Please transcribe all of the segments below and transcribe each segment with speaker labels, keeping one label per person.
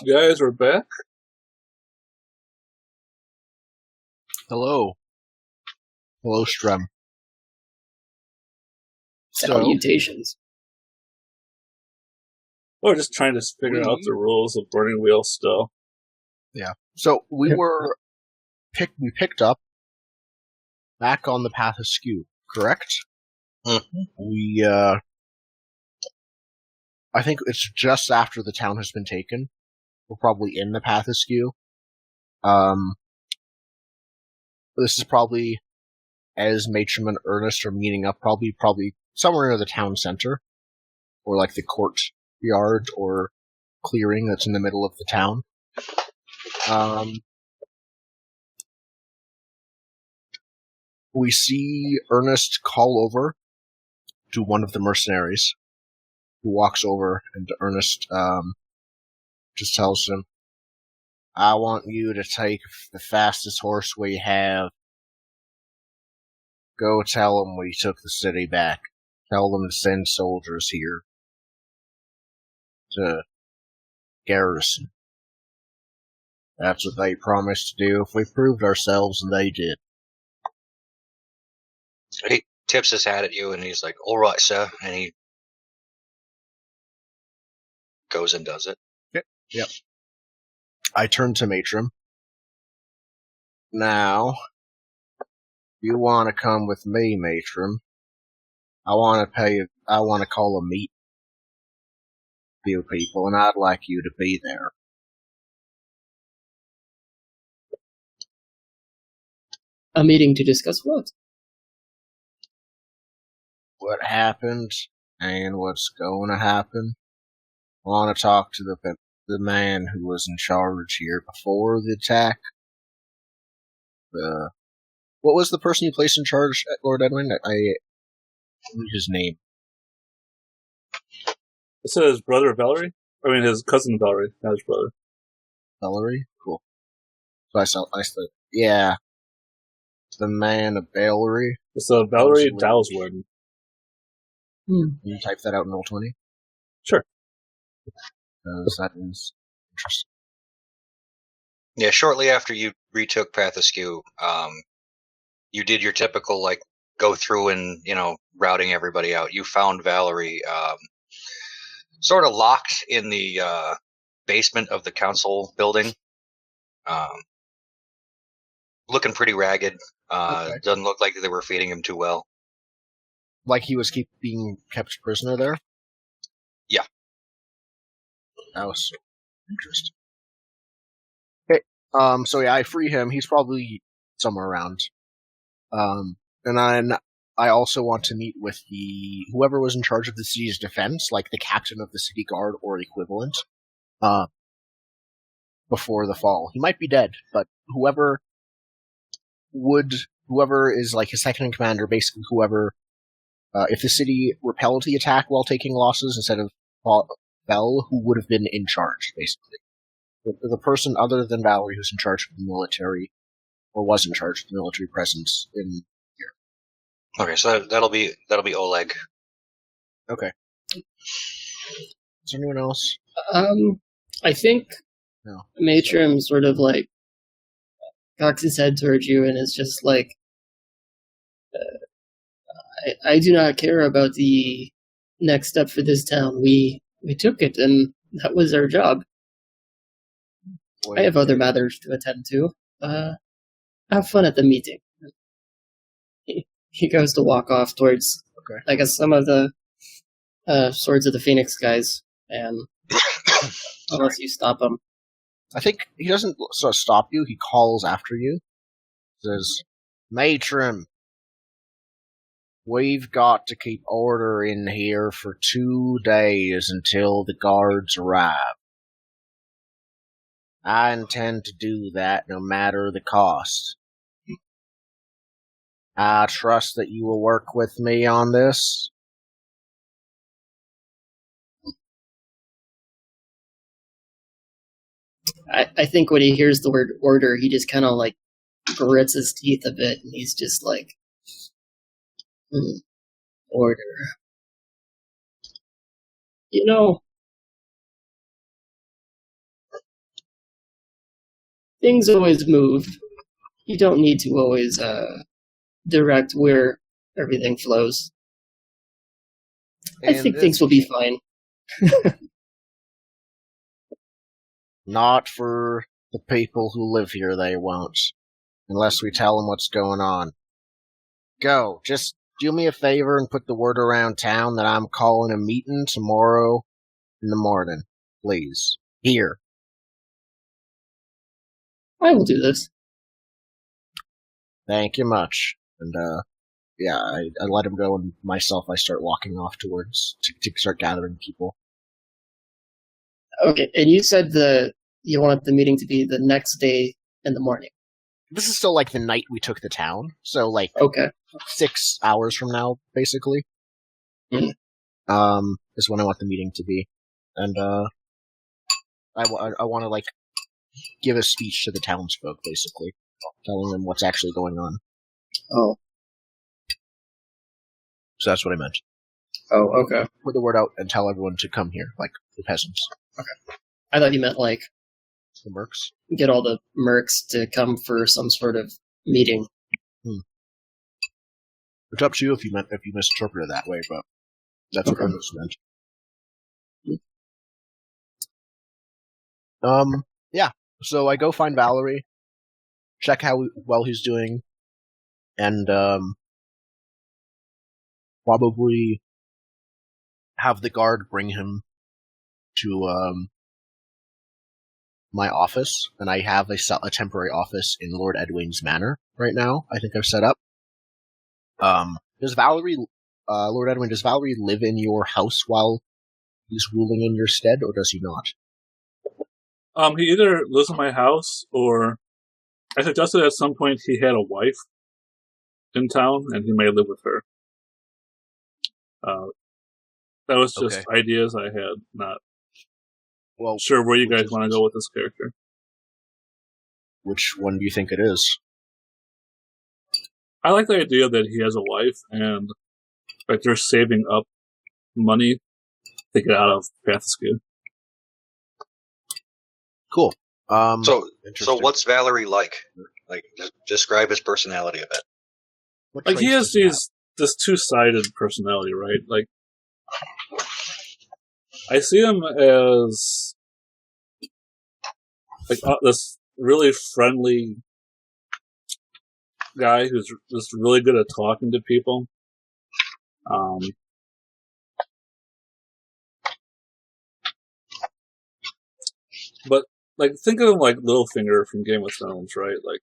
Speaker 1: Guys, we're back.
Speaker 2: Hello. Hello, Strem.
Speaker 3: Salutations.
Speaker 1: We're just trying to figure out the rules of Burning Wheel still.
Speaker 2: Yeah. So we picked up back on the path askew, correct?
Speaker 4: Mm-hmm.
Speaker 2: I think it's just after the town has been taken. We're probably in the path askew. This is probably as Matrim and Ernest are meeting up, probably somewhere near the town center, or like the courtyard or clearing that's in the middle of the town. We see Ernest call over to one of the mercenaries, who walks over, and Ernest just tells him, "I want you to take the fastest horse we have. Go tell them we took the city back. Tell them to send soldiers here to garrison. That's what they promised to do if we proved ourselves, and they did."
Speaker 4: He tips his hat at you, and he's like, "All right, sir," and he goes and does it.
Speaker 2: Yep. I turn to Matrim. "Now, you want to come with me, Matrim? I want to call a meet few people, and I'd like you to be there."
Speaker 3: A meeting to discuss what?
Speaker 2: What happened and what's going to happen. I want to talk to the man who was in charge here before the attack. What was the person you placed in charge at Lord Edwin? I knew his name.
Speaker 1: It says brother Valerie? His cousin Valerie, not his brother.
Speaker 2: Valerie? Cool. So I said, yeah. The man of Valerie.
Speaker 1: So Valerie Dalswood.
Speaker 2: Can you type that out in Roll20?
Speaker 1: Sure.
Speaker 2: Because that is interesting.
Speaker 4: Yeah, shortly after you retook Path Askew, you did your typical, go through and, routing everybody out. You found Valerie sort of locked in the basement of the council building. Looking pretty ragged.
Speaker 2: Okay.
Speaker 4: Doesn't look like they were feeding him too well.
Speaker 2: Like he was being kept prisoner there?
Speaker 4: Yeah.
Speaker 2: That was so interesting. Okay, so yeah, I free him. He's probably somewhere around. And then I also want to meet with whoever was in charge of the city's defense, like the captain of the city guard or equivalent, before the fall. He might be dead, but whoever is like his second in command, or basically whoever, if the city repelled the attack while taking losses instead of fell, who would have been in charge, basically. The person other than Valerie who's in charge of the military, or was in charge of the military presence in here.
Speaker 4: Okay, so that'll be Oleg.
Speaker 2: Okay. Is there anyone else?
Speaker 3: I think
Speaker 2: No.
Speaker 3: Matrim sort of cocks his head towards you and is just like, I do not care about the next step for this town. We took it, and that was our job. I have other matters to attend to. Have fun at the meeting. He goes to walk off towards, I guess, some of the Swords of the Phoenix guys, and unless you stop him.
Speaker 2: I think he doesn't sort of stop you, he calls after you. Says, "Matrim, we've got to keep order in here for 2 days until the guards arrive. I intend to do that no matter the cost. I trust that you will work with me on this."
Speaker 3: I think when he hears the word order, he just kind of grits his teeth a bit, and he's just like, order. things always move. You don't need to always direct where everything flows. I think things will be fine.
Speaker 2: Not for the people who live here, they won't. Unless we tell them what's going on. Go, just do me a favor and put the word around town that I'm calling a meeting tomorrow in the morning. Please. Here.
Speaker 3: I will do this.
Speaker 2: Thank you much. And, yeah, I let him go, and myself, I start walking off towards, to start gathering people.
Speaker 3: Okay, and you said you want the meeting to be the next day in the morning.
Speaker 2: This is still like the night we took the town, so like
Speaker 3: Okay.
Speaker 2: 6 hours from now, basically.
Speaker 3: Mm.
Speaker 2: Is when I want the meeting to be. And, I want to, like, give a speech to the townsfolk, basically. Telling them what's actually going on.
Speaker 3: Oh.
Speaker 2: So that's what I meant.
Speaker 3: Oh, okay.
Speaker 2: Put the word out and tell everyone to come here, like the peasants.
Speaker 3: Okay. I thought you meant, like,
Speaker 2: The mercs.
Speaker 3: get all the mercs to come for some sort of meeting.
Speaker 2: It's up to you if you misinterpret it that way, but that's
Speaker 3: Okay.
Speaker 2: what I just meant. Yeah. So I go find Valerie, check how well he's doing, and, probably have the guard bring him to, my office, and I have a temporary office in Lord Edwin's manor right now. I think I've set up. Does Valerie, Lord Edwin, does Valerie live in your house while he's ruling in your stead, or does he not?
Speaker 1: He either lives in my house, or I suggested at some point he had a wife in town, and he may live with her. That was just ideas I had, not sure where you guys want to go with this character.
Speaker 2: Which one do you think it is?
Speaker 1: I like the idea that he has a wife, and like they're saving up money to get out of Pathsquad.
Speaker 2: Cool.
Speaker 4: So what's Valerie like? Like, describe his personality a bit.
Speaker 1: Like, he has this two-sided personality, right? Like, I see him as like this really friendly guy who's just really good at talking to people. But like, think of him like Littlefinger from Game of Thrones, right? Like,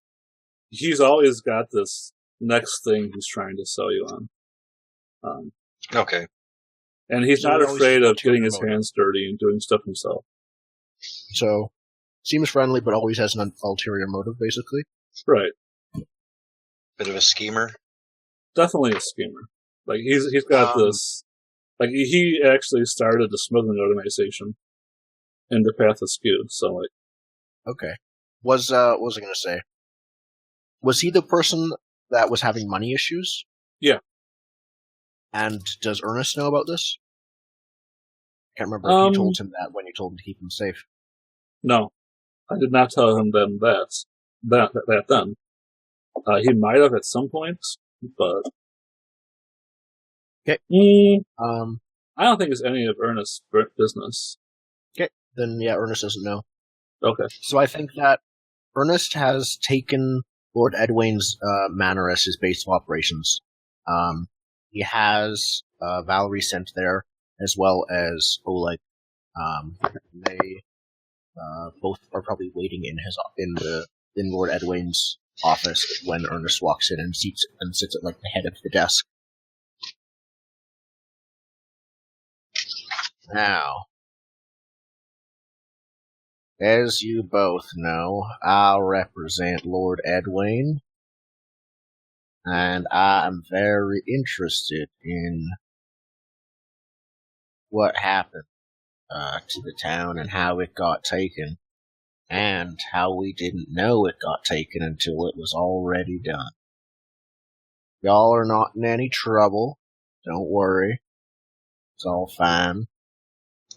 Speaker 1: he's always got this next thing he's trying to sell you on.
Speaker 4: Okay.
Speaker 1: And he's not afraid of getting his hands dirty and doing stuff himself.
Speaker 2: So, seems friendly, but always has an ulterior motive, basically.
Speaker 1: Right.
Speaker 4: Bit of a schemer.
Speaker 1: Definitely a schemer. Like, he's got this. Like, he actually started the smuggling organization in the Pathsquad. So, like.
Speaker 2: Okay. What was I gonna say? Was he the person that was having money issues?
Speaker 1: Yeah.
Speaker 2: And does Ernest know about this? I can't remember if you told him that when you told him to keep him safe.
Speaker 1: No. I did not tell him then that then. He might have at some point, but...
Speaker 2: Okay.
Speaker 1: I don't think it's any of Ernest's business.
Speaker 2: Okay. Then, yeah, Ernest doesn't know.
Speaker 1: Okay.
Speaker 2: So I think that Ernest has taken Lord Edwin's manor as his base of operations. He has Valerie sent there, as well as Oleg. They both are probably waiting in Lord Edwin's office when Ernest walks in and sits at like the head of the desk. Now, as you both know, I represent Lord Edwin, and I am very interested in what happened to the town and how it got taken, and how we didn't know it got taken until it was already done. Y'all are not in any trouble, don't worry, it's all fine,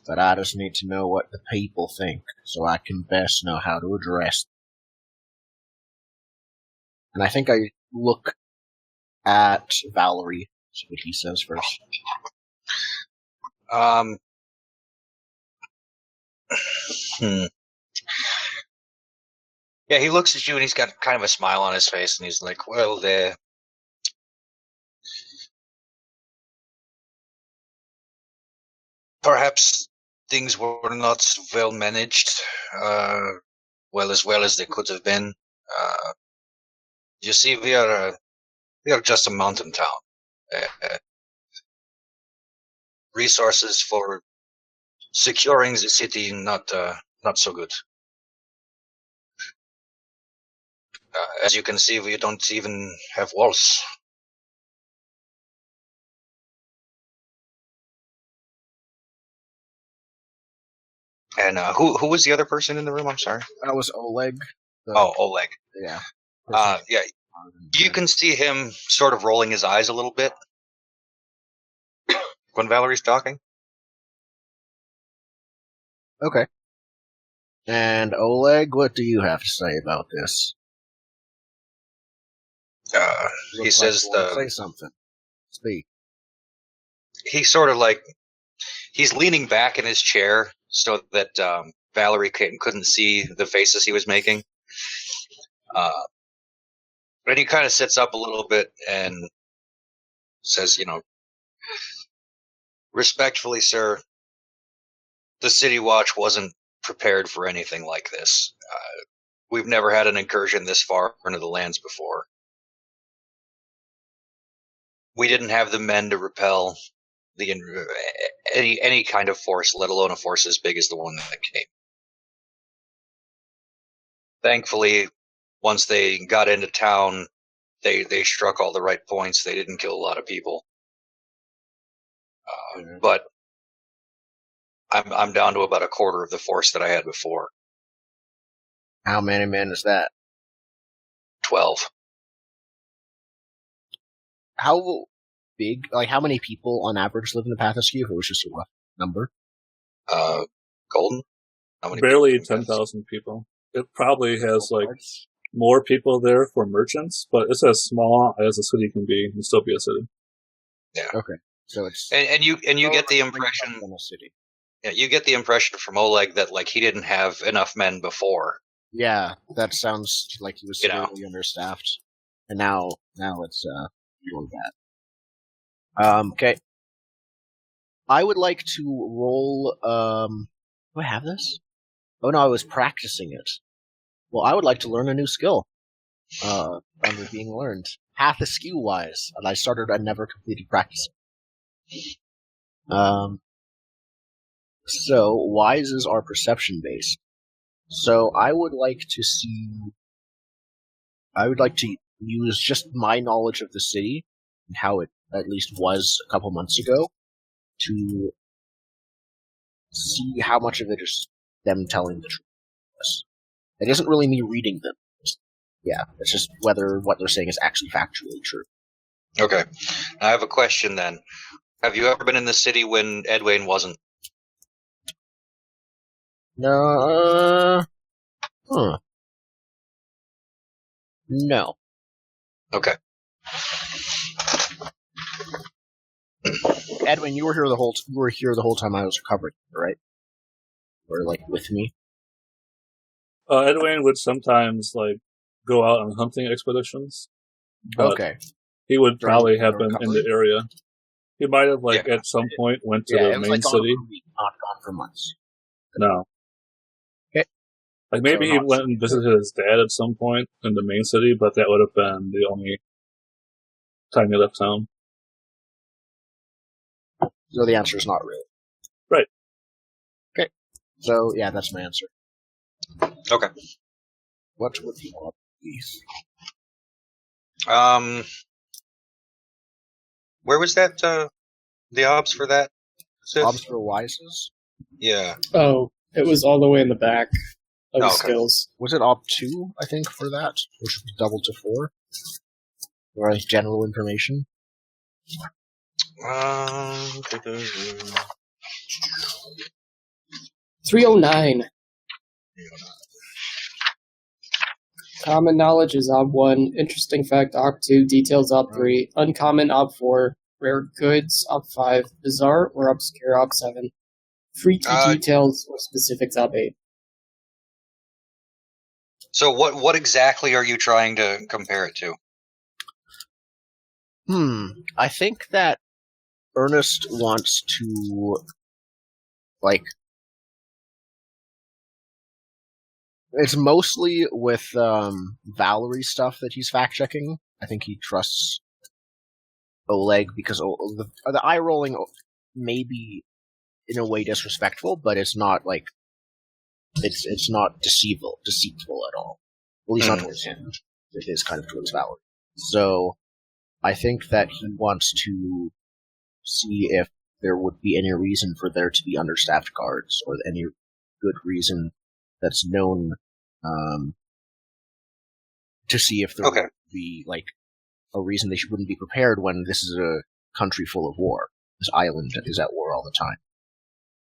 Speaker 2: but I just need to know what the people think, so I can best know how to address them. And I think I look at Valerie, see what he says first.
Speaker 4: Yeah, he looks at you and he's got kind of a smile on his face, and he's like, well, perhaps things were not well managed, well as they could have been. You see, we are just a mountain town. Resources for securing the city not so good. As you can see, we don't even have walls. And who was the other person in the room? I'm sorry.
Speaker 2: That was Oleg.
Speaker 4: Oleg.
Speaker 2: Yeah.
Speaker 4: Yeah. You can see him sort of rolling his eyes a little bit when Valerie's talking.
Speaker 2: Okay. And Oleg, what do you have to say about this?
Speaker 4: He says
Speaker 2: say something. Speak.
Speaker 4: He sort of like he's leaning back in his chair so that Valerie couldn't see the faces he was making. But he kind of sits up a little bit and says, respectfully, sir, the City Watch wasn't prepared for anything like this. We've never had an incursion this far into the lands before. We didn't have the men to repel any kind of force, let alone a force as big as the one that came. Thankfully, once they got into town, they struck all the right points. They didn't kill a lot of people. But I'm down to about a quarter of the force that I had before.
Speaker 2: How many men is that?
Speaker 4: 12.
Speaker 2: How big, how many people on average live in the Pathaskew, if it was just a rough number?
Speaker 4: Golden? How many
Speaker 1: Barely
Speaker 4: people?
Speaker 1: 10,000 people. It probably has, more people there for merchants, but it's as small as a city can be and still be a city.
Speaker 4: Yeah.
Speaker 2: Okay. So it's...
Speaker 4: And you get the impression...
Speaker 2: In a city.
Speaker 4: Yeah, you get the impression from Oleg that, he didn't have enough men before.
Speaker 2: Yeah, that sounds like he was severely understaffed. And now it's, doing that. Okay. I would like to roll, do I have this? Oh no, I was practicing it. Well, I would like to learn a new skill, under being learned. Pathaskew-wise, and I never completed practicing. So, wises are perception-based. So, I would like to use just my knowledge of the city, and how it at least was a couple months ago, to see how much of it is them telling the truth. It isn't really me reading them. It's just whether what they're saying is actually factually true.
Speaker 4: Okay. I have a question then. Have you ever been in the city when Edwin wasn't?
Speaker 2: No.
Speaker 4: Okay.
Speaker 2: Edwin, you were here the whole time I was recovering, right? Or with me?
Speaker 1: Edwin would sometimes go out on hunting expeditions. But
Speaker 2: okay.
Speaker 1: He would probably have been in the area. He might have at some point went to the main city.
Speaker 2: Not gone for months.
Speaker 1: No.
Speaker 2: Okay.
Speaker 1: Maybe he went and visited his dad at some point in the main city, but that would have been the only time he left town.
Speaker 2: So the answer is not really.
Speaker 1: Right.
Speaker 2: Okay. So, yeah, that's my answer.
Speaker 4: Okay.
Speaker 2: What would the ob be?
Speaker 4: Where was that, the obs for that?
Speaker 2: Obs for wises?
Speaker 4: Yeah.
Speaker 3: Oh, it was all the way in the back of the skills.
Speaker 2: Was it ob 2, I think, for that? Which was doubled to 4? Or general information?
Speaker 3: 309. Common knowledge is Ob 1. Interesting fact, Ob 2. Details, Ob 3. Uncommon, Ob 4. Rare goods, Ob 5. Bizarre or obscure, Ob 7. Freaky details or specifics, Ob 8.
Speaker 4: So what exactly are you trying to compare it to?
Speaker 2: I think that Ernest wants to, like, it's mostly with Valerie stuff that he's fact-checking. I think he trusts Oleg because the eye-rolling may be, in a way, disrespectful, but it's not, like, it's not deceitful at all. At least not towards him. It is kind of towards Valerie. So, I think that he wants to see if there would be any reason for there to be understaffed guards, or any good reason that's known, to see if there would be, like, a reason they wouldn't be prepared when this is a country full of war. This island is at war all the time.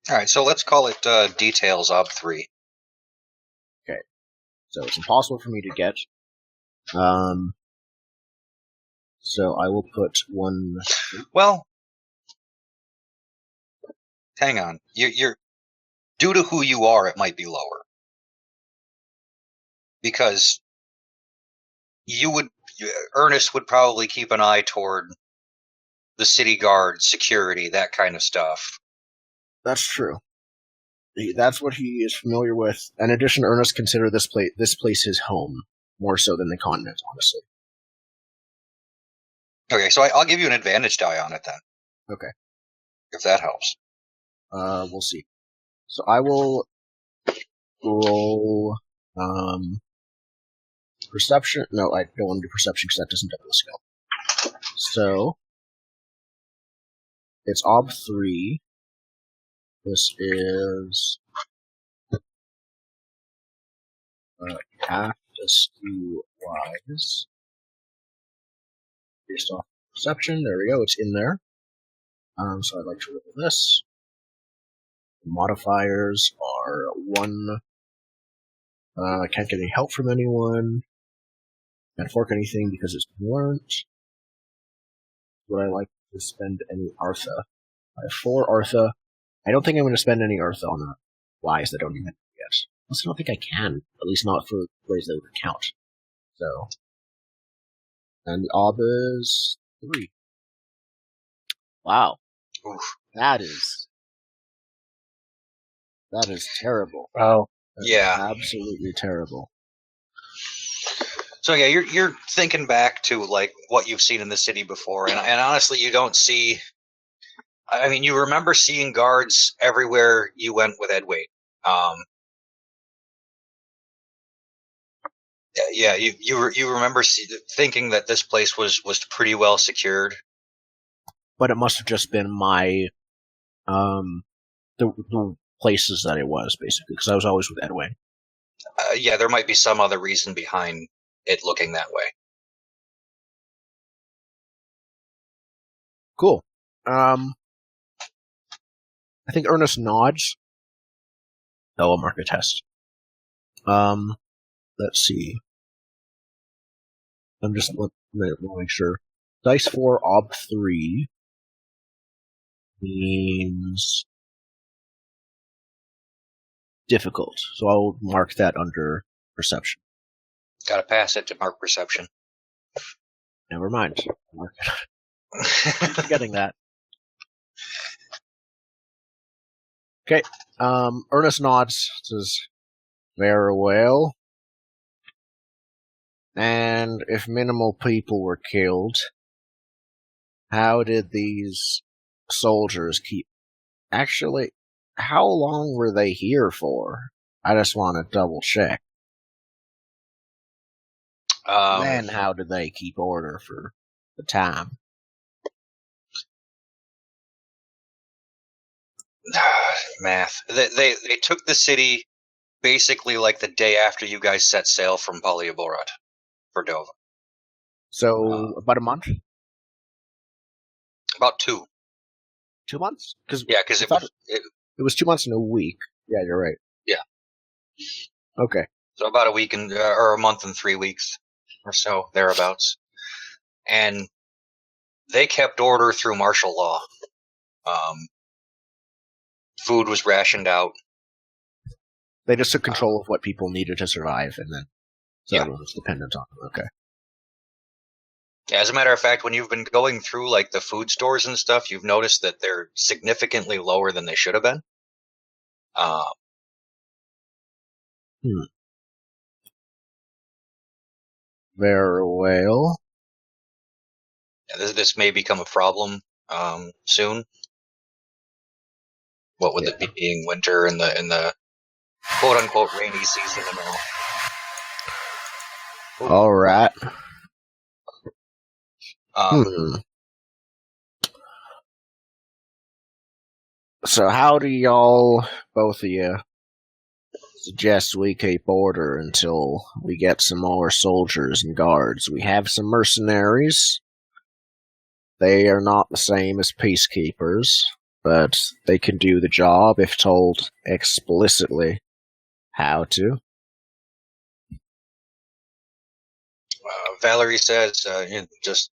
Speaker 4: Alright, so let's call it Details Ob 3.
Speaker 2: Okay. So it's impossible for me to get. So I will put one...
Speaker 4: Well, hang on. You're due to who you are, it might be lower. Because Ernest would probably keep an eye toward the city guard, security, that kind of stuff.
Speaker 2: That's true. That's what he is familiar with. In addition, Ernest considered this place his home, more so than the continent, honestly.
Speaker 4: Okay, so I'll give you an advantage die on it then.
Speaker 2: Okay.
Speaker 4: If that helps.
Speaker 2: We'll see. So I will roll, perception. No, I don't want to do perception because that doesn't double the skill. So, it's Ob 3. This is half askew wise. Based off perception. There we go, it's in there. So I'd like to roll this. The modifiers are 1. I can't get any help from anyone. Can't fork anything because it's warrant. Would I like to spend any Artha? I have 4 Artha. I don't think I'm going to spend any Artha on the wise that don't even yet. I don't think I can. At least not for ways that would count. So. And the Ob is 3. Wow.
Speaker 4: Oof.
Speaker 2: That is terrible.
Speaker 1: Wow.
Speaker 4: Yeah.
Speaker 2: Absolutely terrible.
Speaker 4: So yeah, you're thinking back to like what you've seen in the city before, and honestly, you don't see. I mean, you remember seeing guards everywhere you went with Edwait. Yeah, you remember thinking that this place was pretty well secured.
Speaker 2: But it must have just been my the places that it was, basically, because I was always with Edwin.
Speaker 4: Yeah, there might be some other reason behind it looking that way.
Speaker 2: Cool. I think Ernest nods. Oh, I'll mark a test. Let's see. I'm just make sure. Dice 4, Ob 3 means difficult, so I'll mark that under perception.
Speaker 4: Gotta pass it to mark perception.
Speaker 2: Never mind. Mark it. Forgetting that. Okay. Ernest nods, says, very well. And if minimal people were killed, how did these soldiers keep... Actually, how long were they here for? I just want to double check. Then how did they keep order for the time?
Speaker 4: Math. They took the city basically like the day after you guys set sail from Polyaborat for Dova.
Speaker 2: So, about a month?
Speaker 4: About 2.
Speaker 2: 2 months?
Speaker 4: Yeah, because
Speaker 2: it was 2 months and a week. Yeah, you're right.
Speaker 4: Yeah.
Speaker 2: Okay.
Speaker 4: So about a week or a month and 3 weeks or so, thereabouts. And they kept order through martial law. Food was rationed out.
Speaker 2: They just took control of what people needed to survive, and then everyone was dependent on them. Okay.
Speaker 4: Yeah, as a matter of fact, when you've been going through like the food stores and stuff, you've noticed that they're significantly lower than they should have been.
Speaker 2: Very well.
Speaker 4: Yeah, this may become a problem soon. What with it being winter and the quote unquote rainy season and all.
Speaker 2: All right. So how do y'all, both of you, suggest we keep order until we get some more soldiers and guards? We have some mercenaries. They are not the same as peacekeepers, but they can do the job if told explicitly how to.
Speaker 4: Valerie says, just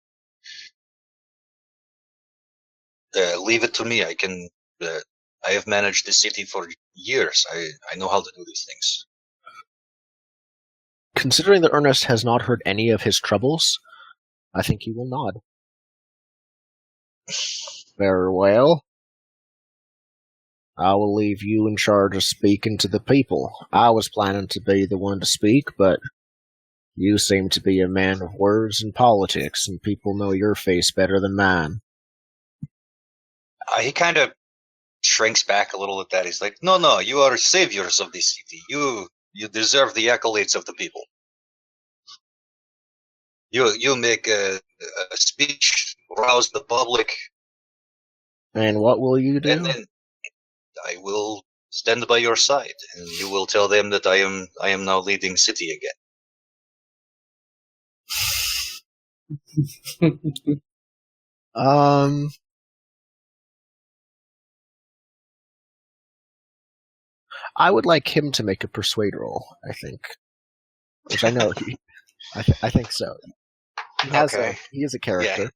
Speaker 4: leave it to me. I can. I have managed the city for years. I know how to do these things.
Speaker 2: Considering that Ernest has not heard any of his troubles, I think he will nod. Very well. I will leave you in charge of speaking to the people. I was planning to be the one to speak, but you seem to be a man of words and politics, and people know your face better than mine.
Speaker 4: He kind of shrinks back a little at that. He's like, no, you are saviors of this city. You deserve the accolades of the people. You make a speech, rouse the public.
Speaker 2: And what will you do?
Speaker 4: And then I will stand by your side, and you will tell them that I am now leading city again.
Speaker 2: I would like him to make a persuade roll, I think. Which I know I think so. He has he is a character.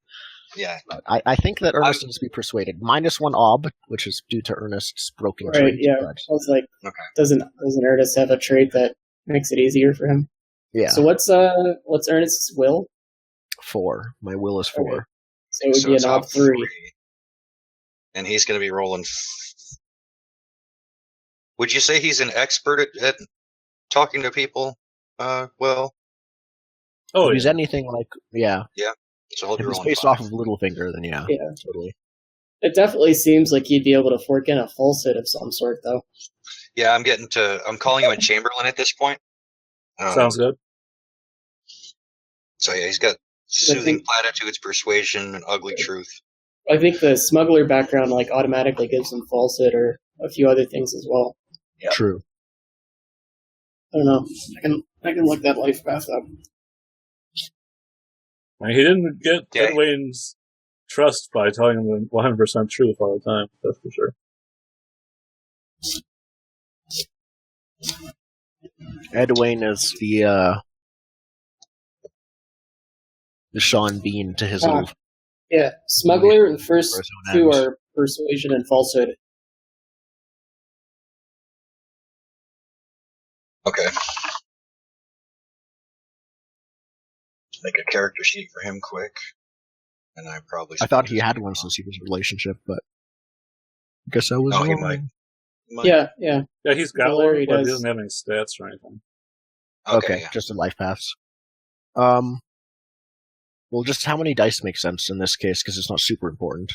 Speaker 4: Yeah.
Speaker 2: I think that Ernest needs to be persuaded. -1 ob, which is due to Ernest's broken
Speaker 3: trait. Right, yeah. But... I was like, doesn't Ernest have a trait that makes it easier for him?
Speaker 2: Yeah.
Speaker 3: So what's Ernest's will?
Speaker 2: 4. My will is 4.
Speaker 3: Okay. So it would be an ob 3.
Speaker 4: And he's going to be rolling... Would you say he's an expert at talking to people? Well...
Speaker 2: Oh, if he's anything like... Yeah.
Speaker 4: Yeah. So
Speaker 2: if he's based off of Littlefinger, then yeah, totally.
Speaker 3: It definitely seems like you'd be able to fork in a falsehood of some sort, though.
Speaker 4: Yeah, I'm calling him a Chamberlain at this point.
Speaker 1: Sounds good.
Speaker 4: So yeah, he's got soothing platitudes, persuasion, and ugly truth.
Speaker 3: I think the smuggler background automatically gives him falsehood or a few other things as well.
Speaker 2: Yeah. True.
Speaker 3: I don't know. I can look that life path up.
Speaker 1: I mean, he didn't get Edwayne's trust by telling him the 100% truth all the time, that's for
Speaker 2: sure. Edwayne is the Sean Bean to his little...
Speaker 3: Yeah, smuggler and first 2 are persuasion and falsehood.
Speaker 4: Okay. Make a character sheet for him quick. And I
Speaker 2: thought he had one since he was in a relationship, but I guess I was wrong.
Speaker 4: He might.
Speaker 3: Yeah.
Speaker 1: Yeah, he's got one, but he doesn't have any stats or anything.
Speaker 2: Okay, just in life paths. Well, just how many dice make sense in this case, because it's not super important.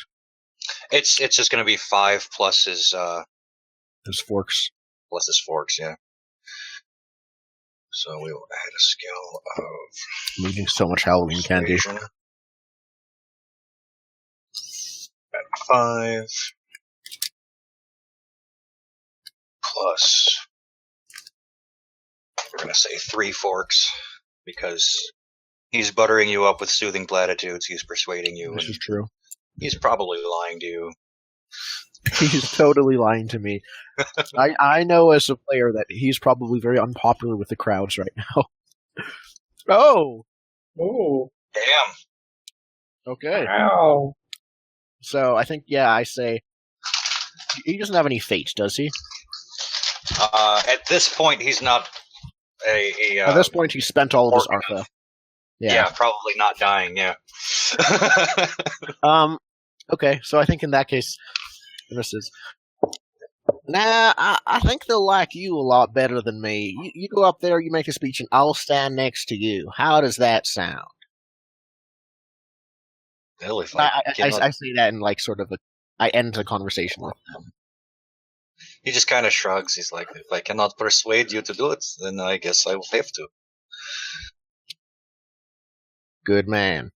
Speaker 4: It's just going to be 5 plus his...
Speaker 2: his forks.
Speaker 4: Plus his forks, yeah. So we will add a skill of...
Speaker 2: I'm eating so much Halloween candy.
Speaker 4: 5 plus... We're going to say 3 forks, because he's buttering you up with soothing platitudes, he's persuading you.
Speaker 2: This is true.
Speaker 4: He's probably lying to you.
Speaker 2: He's totally lying to me. I know as a player that he's probably very unpopular with the crowds right now. Oh,
Speaker 4: Damn.
Speaker 2: okay.
Speaker 3: Wow.
Speaker 2: So I think, I say he doesn't have any fate, does he?
Speaker 4: At this point, he's not
Speaker 2: At this point, he spent all of his
Speaker 4: Organ.
Speaker 2: Artha.
Speaker 4: Yeah, probably not dying. Yeah.
Speaker 2: Okay, so I think in that case, this is. Nah, I think they'll like you a lot better than me. You go up there, you make a speech, and I'll stand next to you. How does that sound?
Speaker 4: Hell, if
Speaker 2: I say that in like sort of I end the conversation with them.
Speaker 4: He just kind of shrugs. He's like, if I cannot persuade you to do it, then I guess I will have to.
Speaker 2: Good man.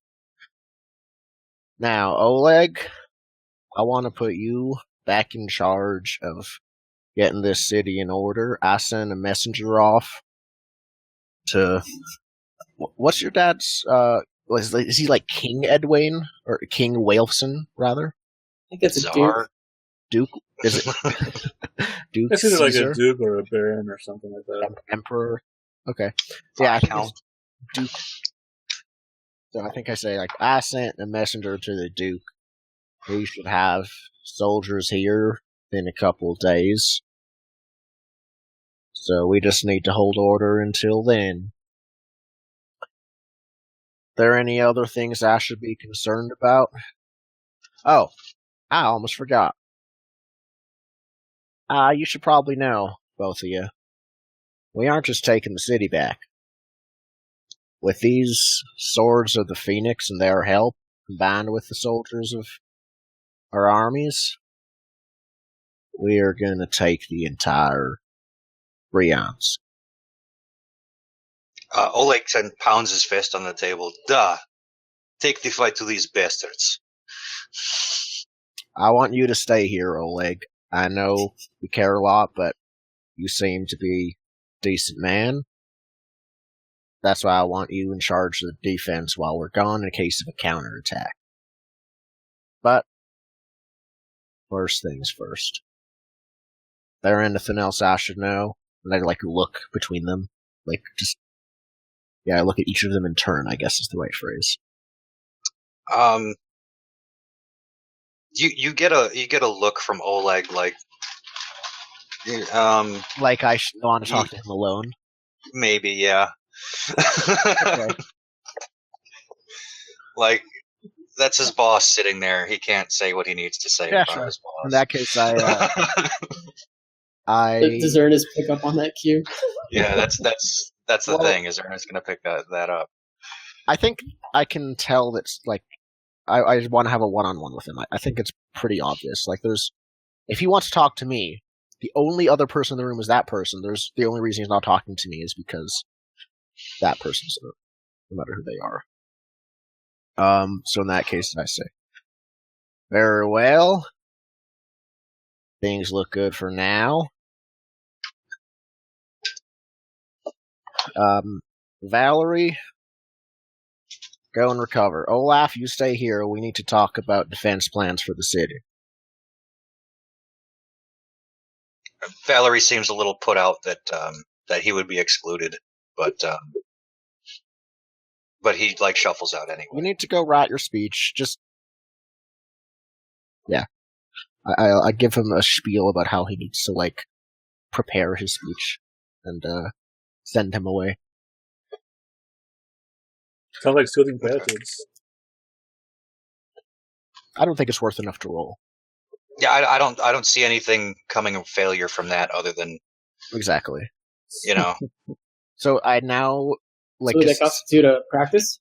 Speaker 2: Now, Oleg, I want to put you back in charge of getting this city in order. I sent a messenger off to. What's your dad's? Is he like King Edwin or King Waleson, rather?
Speaker 3: I think it's a
Speaker 4: Czar.
Speaker 2: Duke? Is it Duke?
Speaker 1: It's either like
Speaker 2: Caesar?
Speaker 1: a duke or a baron or something like that.
Speaker 2: Emperor. Okay. Yeah, I think
Speaker 4: Count.
Speaker 2: it's Duke. So I think I say like I sent a messenger to the Duke. We should have soldiers here in a couple of days. So we just need to hold order until then. There any other things I should be concerned about? Oh, I almost forgot. You should probably know, both of you. We aren't just taking the city back. With these swords of the Phoenix and their help, combined with the soldiers of our armies, we are going to take the entire Rians.
Speaker 4: Oleg pounds his fist on the table. Duh. Take the fight to these bastards.
Speaker 2: I want you to stay here, Oleg. I know you care a lot, but you seem to be a decent man. That's why I want you in charge of the defense while we're gone in case of a counterattack. But, first things first. There anything else I should know? And I look between them. I look at each of them in turn, I guess is the right phrase.
Speaker 4: You get a look from Oleg like
Speaker 2: Like I should want to talk to him alone.
Speaker 4: maybe, yeah.
Speaker 2: Okay.
Speaker 4: Like that's his boss sitting there. He can't say what he needs to say about his boss.
Speaker 2: In that case, I
Speaker 3: Does Ernest pick up on that cue?
Speaker 4: Yeah, that's the thing. Is Ernest going to pick that up?
Speaker 2: I think I can tell that's I want to have a one-on-one with him. I think it's pretty obvious. If he wants to talk to me, the only other person in the room is that person. The only reason he's not talking to me is because that person's there, no matter who they are. So in that case, I say, very well. Things look good for now. Valerie, go and recover. Olaf, you stay here. We need to talk about defense plans for the city.
Speaker 4: Valerie seems a little put out that he would be excluded, but he shuffles out anyway.
Speaker 2: You need to go write your speech. I give him a spiel about how he needs to prepare his speech and send him away.
Speaker 1: Sounds like soothing platitudes.
Speaker 2: I don't think it's worth enough to roll.
Speaker 4: Yeah, I don't see anything coming of failure from that other than
Speaker 2: Exactly.
Speaker 3: So
Speaker 2: So I now
Speaker 3: would that constitute a practice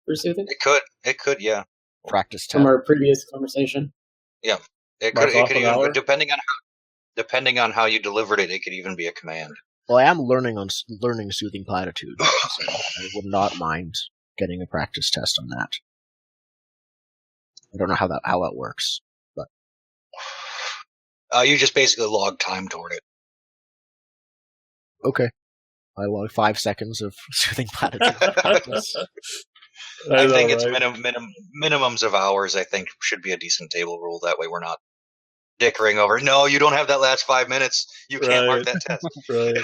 Speaker 3: for soothing
Speaker 4: it could yeah.
Speaker 2: practice
Speaker 3: from
Speaker 2: 10.
Speaker 3: our previous conversation?
Speaker 4: It
Speaker 1: Mark
Speaker 4: could
Speaker 1: off an
Speaker 4: even,
Speaker 1: hour?
Speaker 4: but depending on how you delivered it, it could even be a command.
Speaker 2: Well, I am learning soothing platitudes, so I would not mind getting a practice test on that. I don't know how that works, but
Speaker 4: You just basically log time toward it.
Speaker 2: okay. I log 5 seconds of soothing platitude practice.
Speaker 4: I think it's
Speaker 1: right?
Speaker 4: minimums of hours. I think should be a decent table rule. That way, we're not dickering over. No, you don't have that last 5 minutes. You can't mark that test.
Speaker 1: Right.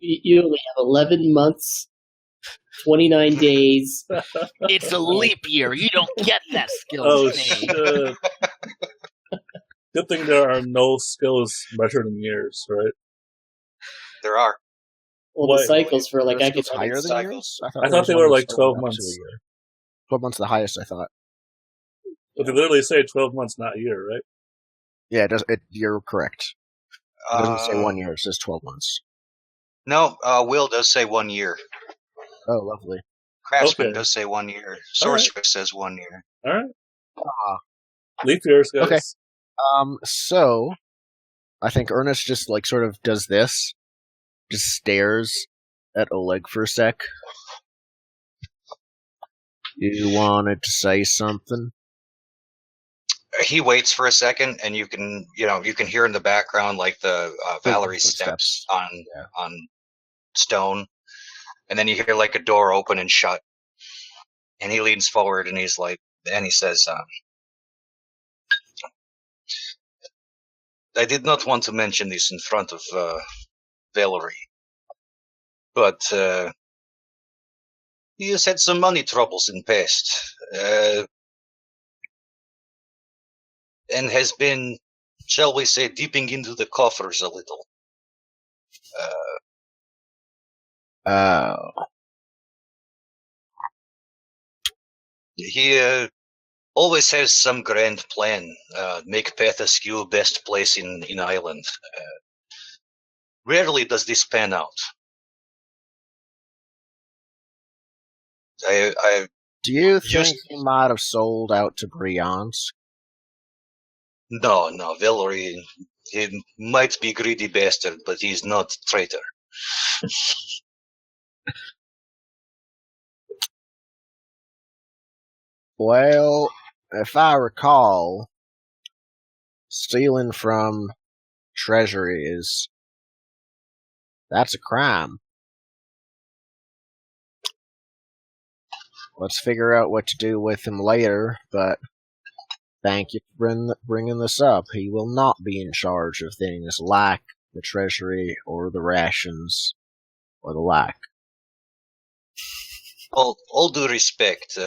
Speaker 3: You only have 11 months, 29 days.
Speaker 2: It's a leap year. You don't get that skill.
Speaker 1: Oh, shit. Good thing there are no skills measured in years, right?
Speaker 4: There are.
Speaker 3: Well, the cycles for like
Speaker 2: It's
Speaker 3: academic
Speaker 2: higher than
Speaker 4: cycles.
Speaker 2: years?
Speaker 1: I thought they were like 12 months.
Speaker 2: 12 months the highest, I thought.
Speaker 1: But they literally say 12 months, not a year, right?
Speaker 2: Yeah, you're correct. It doesn't say 1 year, it says 12 months.
Speaker 4: No, Will does say 1 year.
Speaker 2: Oh, lovely.
Speaker 4: Craftsman does say 1 year. Sorceress says 1 year.
Speaker 1: All right. Leap years, guys.
Speaker 2: Okay. So, I think Ernest just, like, sort of does this. Just stares at Oleg for a sec. You wanted to say something?
Speaker 4: He waits for a second, and you can hear in the background like the Valerie steps on stone, and then you hear like a door open and shut, and he leans forward and he says, "I did not want to mention this in front of Valerie, but he has had some money troubles in past, and has been, shall we say, dipping into the coffers a little." He always has some grand plan. Make Pathaskew best place in Ireland. Rarely does this pan out.
Speaker 2: Do you think he might have sold out to Bryansk?
Speaker 4: No, Valerie, he might be greedy bastard, but he's not traitor.
Speaker 2: Well, if I recall, stealing from treasuries, that's a crime. Let's figure out what to do with him later, but thank you for bringing this up. He will not be in charge of things like the treasury or the rations or the like.
Speaker 4: Well, all due respect,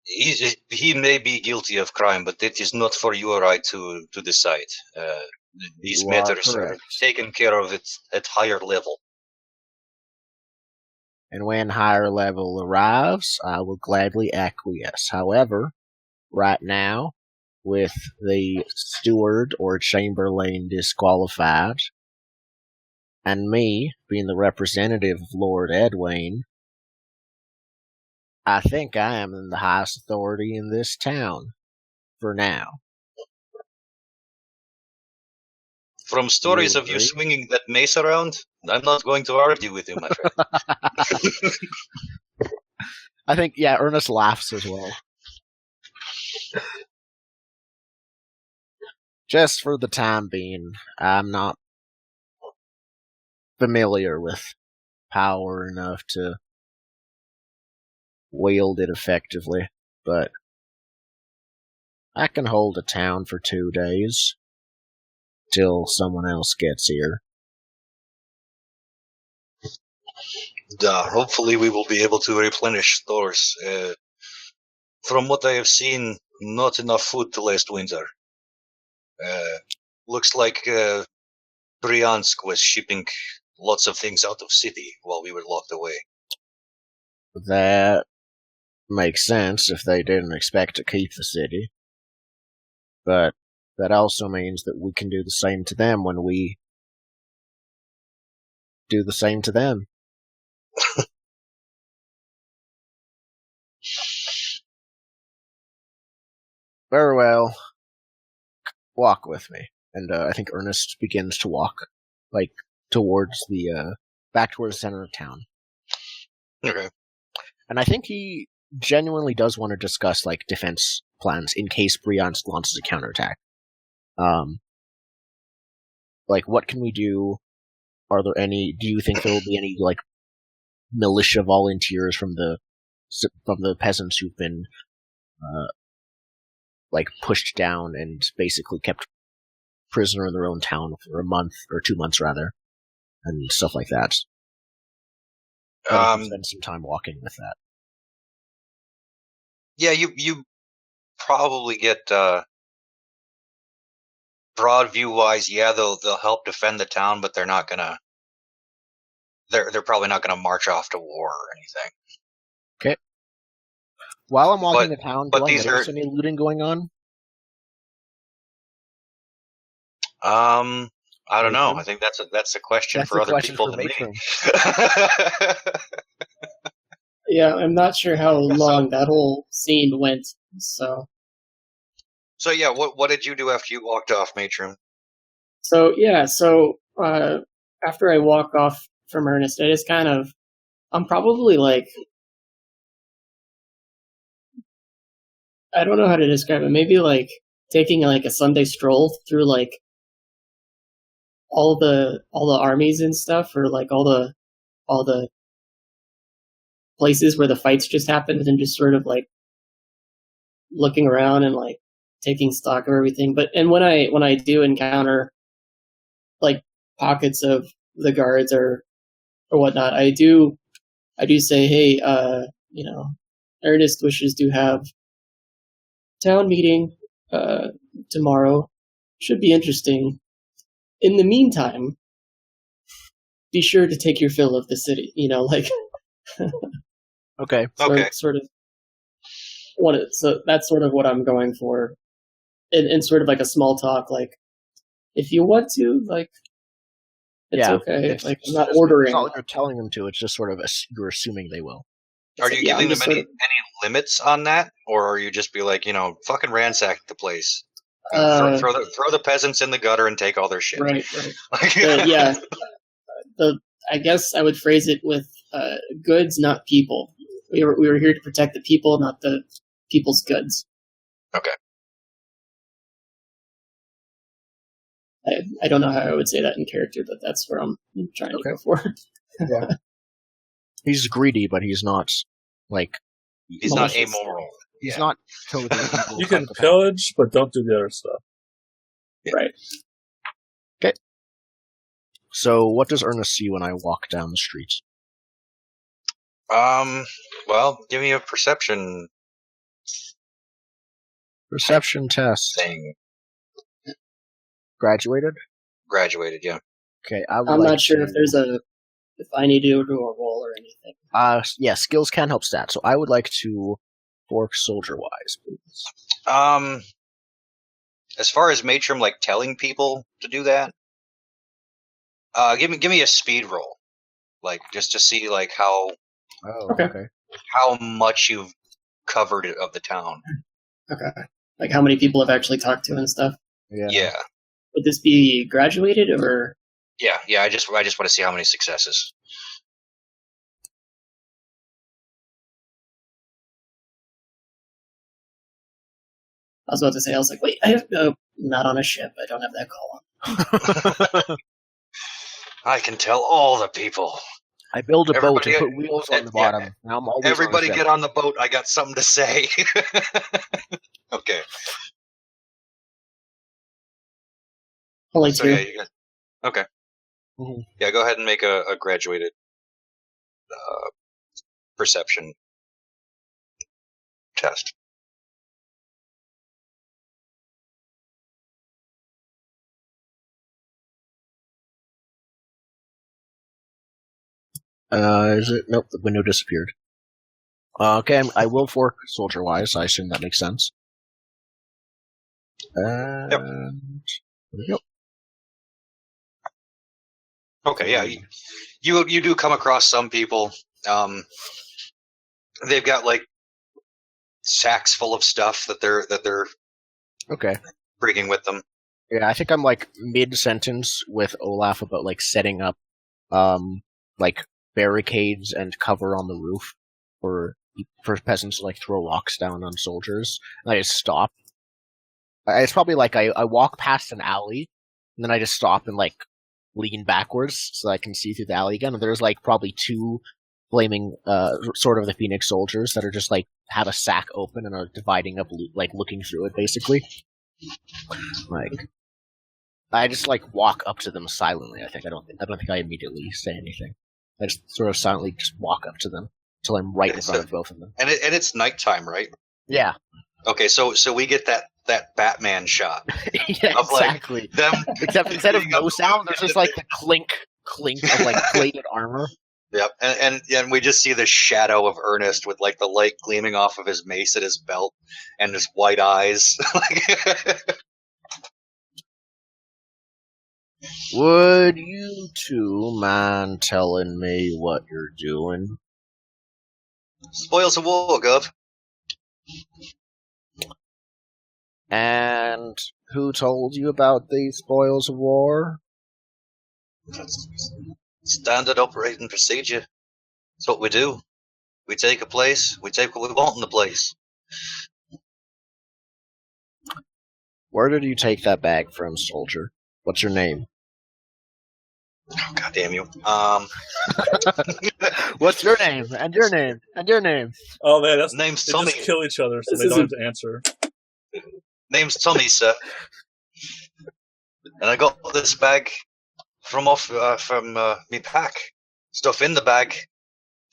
Speaker 4: he may be guilty of crime, but it is not for you or I to decide. These matters are taken care of at higher level.
Speaker 2: And when higher level arrives, I will gladly acquiesce. However, right now, with the steward or chamberlain disqualified, and me being the representative of Lord Edwin, I think I am in the highest authority in this town, for now.
Speaker 4: From stories of you swinging that mace around, I'm not going to argue with you, my friend.
Speaker 2: I think, Ernest laughs as well. Just for the time being, I'm not familiar with power enough to wield it effectively, but I can hold a town for 2 days till someone else gets here.
Speaker 4: Hopefully we will be able to replenish stores. From what I have seen, not enough food to last winter. Looks like Bryansk was shipping lots of things out of city while we were locked away.
Speaker 2: That makes sense if they didn't expect to keep the city. But that also means that we can do the same to them when we do the same to them. Very well. Walk with me. And I think Ernest begins to walk, like, towards back towards the center of town.
Speaker 4: Okay.
Speaker 2: And I think he genuinely does want to discuss, like, defense plans in case Bryansk launches a counterattack. Like, what can we do? Do you think there will be any, like, militia volunteers from the from the peasants who've been like pushed down and basically kept prisoner in their own town for a month or 2 months rather, and stuff like that. Spend some time walking with that.
Speaker 4: Yeah, you probably get broad view wise. Yeah, they'll help defend the town, but they're not gonna. They're probably not gonna march off to war or anything.
Speaker 2: Okay. While I'm walking the town, do
Speaker 4: but
Speaker 2: I
Speaker 4: these
Speaker 2: notice any looting going on?
Speaker 4: I don't know. I think that's a question for other people than me.
Speaker 3: Yeah, I'm not sure how long that whole scene went. So
Speaker 4: yeah, what did you do after you walked off, Matron?
Speaker 3: So after I walk off from Ernest, I just kind of, I'm probably like, I don't know how to describe it. Maybe like taking like a Sunday stroll through like all the armies and stuff, or like all the places where the fights just happened, and just sort of like looking around and like taking stock of everything. And when I do encounter like pockets of the guards or whatnot, I do say, hey, Ernest wishes to have town meeting tomorrow. Should be interesting. In the meantime, be sure to take your fill of the city. Like.
Speaker 2: Okay.
Speaker 3: Sort of. So that's sort of what I'm going for, in sort of like a small talk. Like, if you want to, like, it's okay. Like, I'm not ordering.
Speaker 2: It's not like you're telling them to. It's just sort of you're assuming they will.
Speaker 4: Are you giving them any limits on that, or are you just be like, fucking ransack the place, throw the peasants in the gutter and take all their shit?
Speaker 3: Right. Yeah. I guess I would phrase it with goods, not people. We were here to protect the people, not the people's goods.
Speaker 4: Okay.
Speaker 3: I don't know how I would say that in character, but that's where I'm trying to go for.
Speaker 2: Yeah. He's greedy, but he's not like
Speaker 4: he's not amoral.
Speaker 2: He's not totally evil.
Speaker 1: You can pillage, but don't do the other stuff.
Speaker 3: Right.
Speaker 2: Okay. So, what does Ernest see when I walk down the streets?
Speaker 4: Well, give me a perception
Speaker 2: test.
Speaker 4: Thing.
Speaker 2: Graduated,
Speaker 4: yeah.
Speaker 2: Okay,
Speaker 3: I'm not sure if I need to do a roll or anything.
Speaker 2: Yeah, skills can help stats. So I would like to fork soldier-wise, please.
Speaker 4: As far as Matron, like telling people to do that, give me a speed roll, like just to see like how.
Speaker 2: Oh, okay.
Speaker 4: How much you've covered of the town.
Speaker 3: Okay. Like how many people have actually talked to and stuff.
Speaker 4: Yeah.
Speaker 3: Would this be graduated or?
Speaker 4: Yeah. I just want to see how many successes.
Speaker 3: I was about to say, I was like, wait, I have not on a ship. I don't have that column.
Speaker 4: I can tell all the people.
Speaker 2: I build a boat and put wheels on the bottom.
Speaker 4: Yeah.
Speaker 2: Now I'm always
Speaker 4: everybody get on the boat. I got something to say. Okay.
Speaker 3: Only two.
Speaker 4: Yeah, okay. Mm-hmm. Yeah, go ahead and make a graduated perception test.
Speaker 2: Is it? Nope, the window disappeared. Okay, I will fork soldier-wise. I assume that makes sense.
Speaker 4: Yep.
Speaker 2: There we go.
Speaker 4: Okay, yeah. You do come across some people. They've got like sacks full of stuff that they're
Speaker 2: okay
Speaker 4: bringing with them.
Speaker 2: Yeah, I think I'm like mid-sentence with Olaf about like setting up like barricades and cover on the roof for peasants to like throw rocks down on soldiers. And I just stop. It's probably like I walk past an alley, and then I just stop and like lean backwards so I can see through the alley again. And there's like probably two flaming, sort of the Phoenix soldiers that are just like have a sack open and are dividing up, like looking through it, basically. Like, I just like walk up to them silently. I don't think I immediately say anything. I just sort of silently just walk up to them until I'm right in front of both of them.
Speaker 4: And it's nighttime, right?
Speaker 2: Yeah.
Speaker 4: Okay, so we get that Batman shot.
Speaker 2: Yeah,
Speaker 4: of,
Speaker 2: exactly.
Speaker 4: Like, them
Speaker 2: Except instead of no sound, there's just like the clink of like plated armor.
Speaker 4: Yep, and we just see the shadow of Ernest with like the light gleaming off of his mace at his belt and his white eyes.
Speaker 2: Would you two mind telling me what you're doing?
Speaker 4: Spoils of war, Gov.
Speaker 2: And who told you about these spoils of war?
Speaker 4: That's standard operating procedure. That's what we do. We take a place, we take what we want in the place.
Speaker 2: Where did you take that bag from, soldier? What's your name?
Speaker 4: Oh, God damn you.
Speaker 2: What's your name? And your name? And your name?
Speaker 1: Oh man, that's
Speaker 4: Name's
Speaker 1: they
Speaker 4: Tommy.
Speaker 1: just kill each other, so
Speaker 3: This
Speaker 1: they don't have
Speaker 3: isn't-
Speaker 1: to answer.
Speaker 4: Name's Tommy, sir. And I got this bag from me pack. Stuff in the bag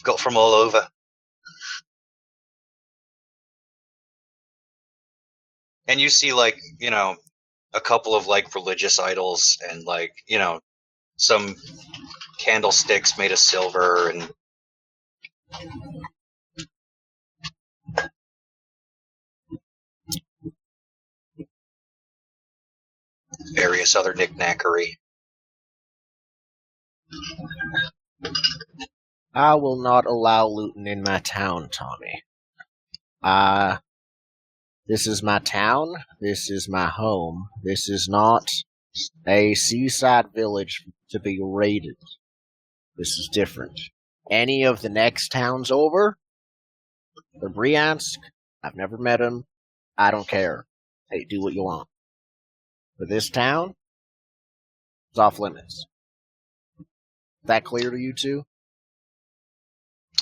Speaker 4: got from all over. And you see, like, you know, a couple of, like, religious idols and, like, you know, some candlesticks made of silver and various other knickknackery.
Speaker 2: I will not allow looting in my town, Tommy. This is my town. This is my home. This is not a seaside village to be raided. This is different. Any of the next towns over, the Bryansk, I've never met him. I don't care. Hey, do what you want. But this town, it's off limits. That clear to you two?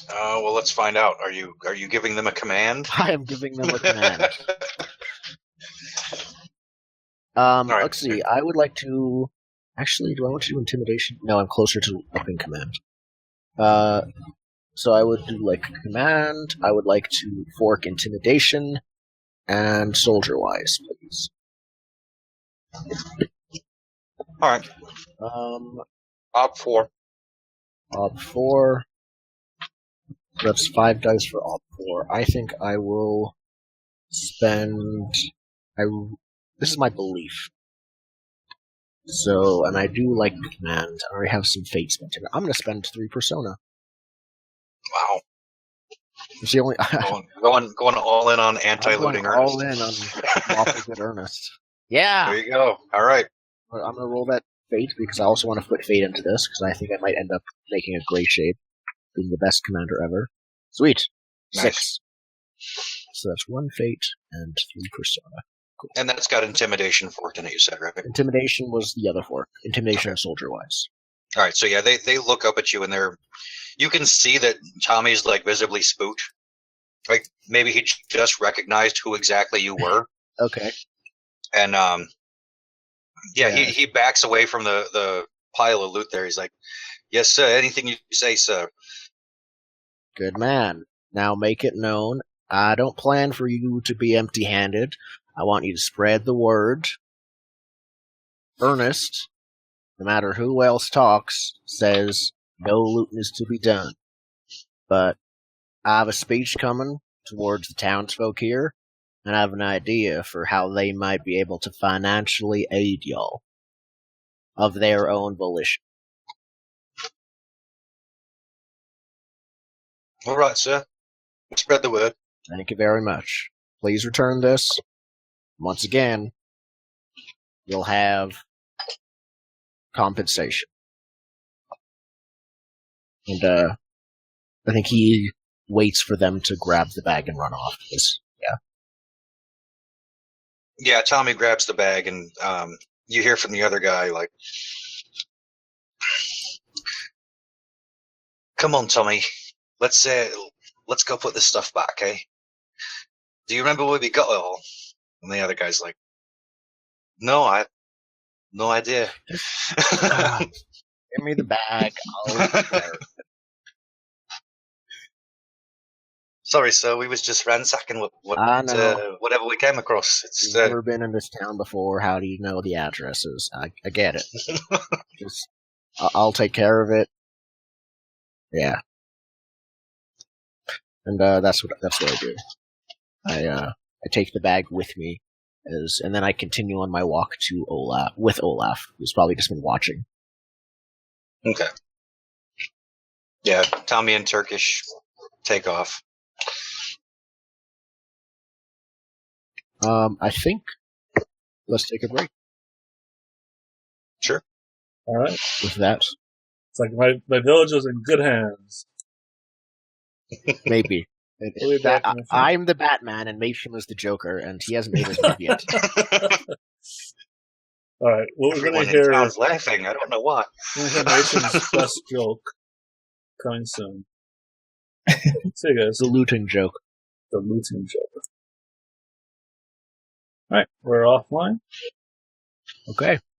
Speaker 4: Well, let's find out. Are you giving them a command?
Speaker 2: I am giving them a command.
Speaker 4: right.
Speaker 2: Let's see. I would like to. Actually, do I want to do intimidation? No, I'm closer to upping command. So I would do like command. I would like to fork intimidation and soldier wise, please.
Speaker 4: All right. Op 4.
Speaker 2: Op 4. That's 5 dice for Op 4. I think I will spend. This is my belief. So, and I do like the command. I already have some fate spent in it. I'm going to spend 3 persona.
Speaker 4: Wow.
Speaker 2: It's the only.
Speaker 4: going all in on anti-looting
Speaker 2: I'm
Speaker 4: Ernest.
Speaker 2: all in on lawful good Ernest. Yeah.
Speaker 4: There you go. All right.
Speaker 2: I'm going to roll that fate because I also want to put fate into this because I think I might end up making a Grey Shade, being the best commander ever. Sweet.
Speaker 4: Nice.
Speaker 2: 6. So that's 1 fate and 3 persona. Cool.
Speaker 4: And that's got intimidation forked in it, you said, right?
Speaker 2: Intimidation was the other fork. Intimidation and soldier wise.
Speaker 4: All right. So yeah, they look up at you and you can see that Tommy's like visibly spooked. Like maybe he just recognized who exactly you were.
Speaker 2: Okay.
Speaker 4: And he backs away from the pile of loot there. He's like, "Yes, sir. Anything you say, sir."
Speaker 2: Good man. Now make it known. I don't plan for you to be empty-handed. I want you to spread the word. Ernest, no matter who else talks, says no looting is to be done. But I have a speech coming towards the townsfolk here, and I have an idea for how they might be able to financially aid y'all of their own volition.
Speaker 4: All right, sir. Spread the word.
Speaker 2: Thank you very much. Please return this. Once again, you'll have compensation. And I think he waits for them to grab the bag and run off. Yeah.
Speaker 4: Yeah, Tommy grabs the bag, and you hear from the other guy, like, "Come on, Tommy. let's go put this stuff back, eh? Do you remember where we got it all? And the other guy's like, no, I have no idea.
Speaker 2: Give me the bag. I'll take care of it.
Speaker 4: Sorry, sir, we was just ransacking whatever we came across.
Speaker 2: You've never been in this town before. How do you know the addresses? I get it. Just, I'll take care of it. Yeah. And that's what I do. I take the bag with me, and then I continue on my walk to Olaf, who's probably just been watching.
Speaker 4: Okay. Yeah, Tommy and Turkish take off.
Speaker 2: I think let's take a break.
Speaker 4: Sure.
Speaker 1: All right.
Speaker 2: With that,
Speaker 1: It's like my village is in good hands.
Speaker 2: maybe.
Speaker 1: We'll be back in a few.
Speaker 2: I'm the Batman, and Mation is the Joker, and he hasn't made his move yet.
Speaker 1: All right. What we're
Speaker 4: Everyone
Speaker 1: going to
Speaker 4: in
Speaker 1: hear
Speaker 4: town's laughing. I don't know why.
Speaker 1: Nation's best joke coming soon. See you guys.
Speaker 2: The looting joke.
Speaker 1: The looting joke. All right. We're offline.
Speaker 2: Okay.